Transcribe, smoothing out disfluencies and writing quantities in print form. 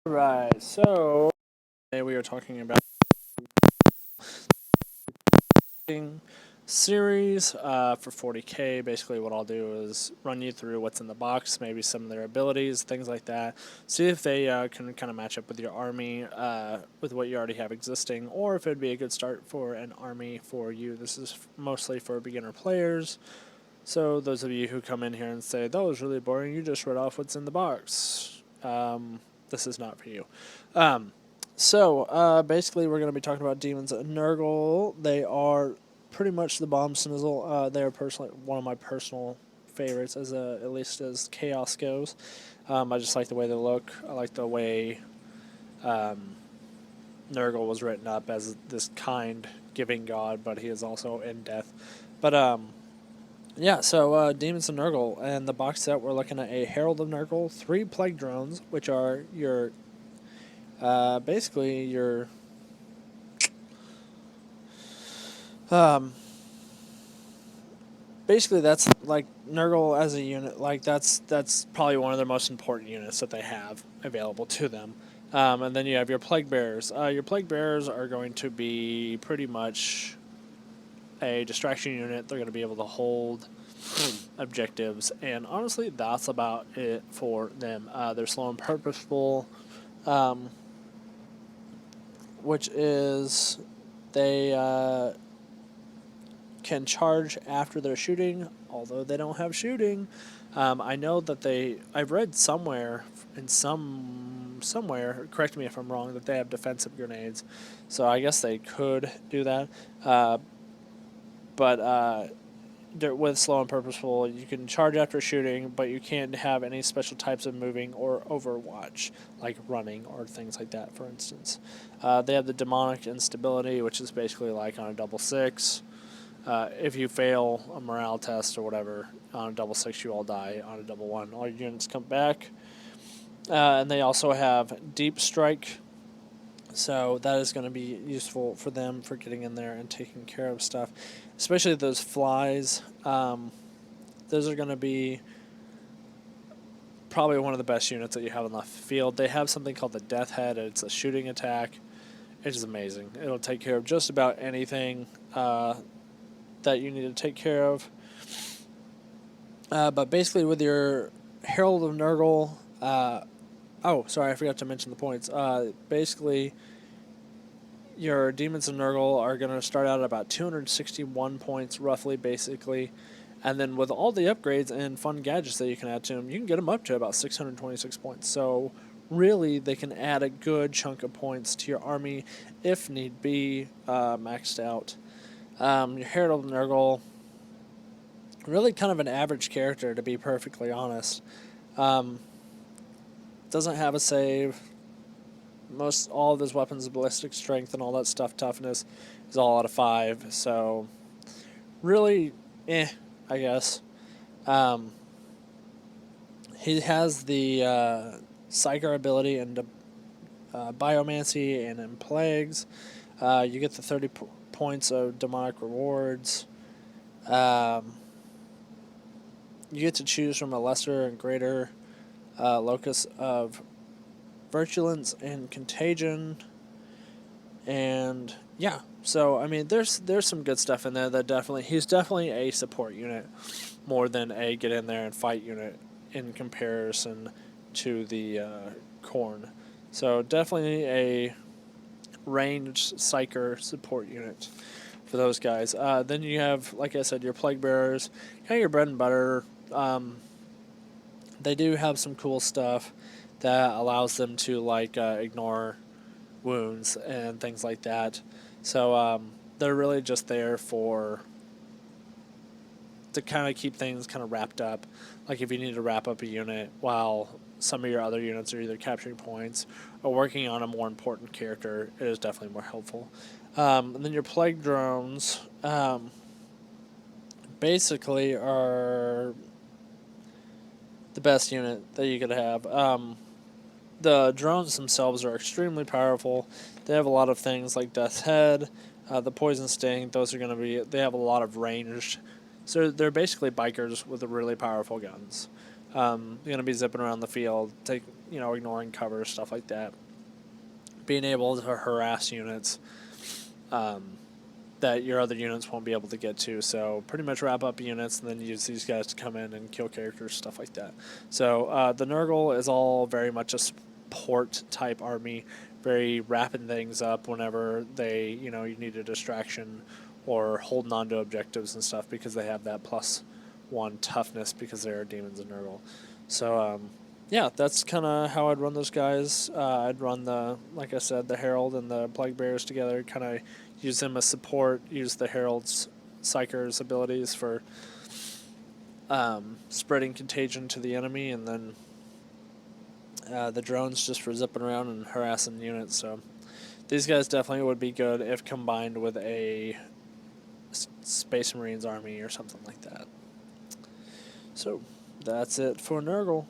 Right, so today we are talking about series for 40k. Basically, what I'll do is run you through what's in the box, maybe some of their abilities, things like that. See if they can kind of match up with your army, with what you already have existing, or if it'd be a good start for an army for you. This is mostly for beginner players. So those of you who come in here and say, that was really boring, you just read off what's in the box. This is not for you. Basically, we're going to be talking about Daemons and Nurgle. They are pretty much the bomb snizzle. They are personally one of my personal favorites, at least as chaos goes. I just like the way they look. I like the way Nurgle was written up as this kind, giving god, but he is also in death. Demons and Nurgle, and the box set we're looking at a Herald of Nurgle, 3 Plague Drones, which are your, basically your, basically that's like Nurgle as a unit, like that's probably one of their most important units that they have available to them. And then you have your Plague Bearers. Your Plague Bearers are going to be pretty much a distraction unit. They're going to be able to hold objectives, and honestly, that's about it for them. They're slow and purposeful, which is they can charge after they're shooting, although they don't have shooting. I know that I've read somewhere, correct me if I'm wrong, that they have defensive grenades, so I guess they could do that. With slow and purposeful, you can charge after shooting, but you can't have any special types of moving or overwatch, like running or things like that, for instance. They have the demonic instability, which is basically like on a double 6. If you fail a morale test or whatever, on a double 6 you all die. On a double 1, all your units come back. And they also have deep strike, so that is going to be useful for them for getting in there and taking care of stuff, especially those flies. Those are going to be probably one of the best units that you have on the field. They have something called the Death Head. It's a shooting attack. It is amazing. It'll take care of just about anything that you need to take care of. But basically with your Herald of Nurgle... oh, sorry, I forgot to mention the points. Basically, your Demons of Nurgle are going to start out at about 261 points, roughly, basically. And then with all the upgrades and fun gadgets that you can add to them, you can get them up to about 626 points. So, really, they can add a good chunk of points to your army, if need be, maxed out. Your Herald of Nurgle, really kind of an average character, to be perfectly honest. Doesn't have a save. All of his weapons, ballistic strength and all that stuff, toughness, is all out of 5. So, really, I guess. He has the Psyker ability and Biomancy and in Plagues. You get the 30 points of demonic rewards. You get to choose from a lesser and greater locus of virulence and contagion, and yeah, so I mean there's some good stuff in there that he's definitely a support unit more than a get in there and fight unit in comparison to the Khorne. So definitely a ranged psyker support unit for those guys. Then you have, like I said, your Plague Bearers, kind of your bread and butter. They do have some cool stuff that allows them to like ignore wounds and things like that. So they're really just there to kind of keep things kind of wrapped up. Like if you need to wrap up a unit while some of your other units are either capturing points or working on a more important character, it is definitely more helpful. And then your Plague Drones basically are the best unit that you could have. The drones themselves are extremely powerful. They have a lot of things like Death's Head, the Poison Sting. Those are going to be... They have a lot of ranged... So they're basically bikers with really powerful guns. They're going to be zipping around the field, ignoring cover, stuff like that. Being able to harass units that your other units won't be able to get to. So pretty much wrap up units and then use these guys to come in and kill characters, stuff like that. So the Nurgle is all very much a support type army, very wrapping things up whenever you need a distraction or holding on to objectives and stuff, because they have that +1 toughness because they're Daemons and Nurgle. So yeah, that's kind of how I'd run those guys. I'd run like I said, the Herald and the Plague Bearers together, kind of use them as support, use the Herald's Psyker's abilities for spreading contagion to the enemy, and then the drones just for zipping around and harassing units. So these guys definitely would be good if combined with a Space Marines army or something like that. So that's it for Nurgle.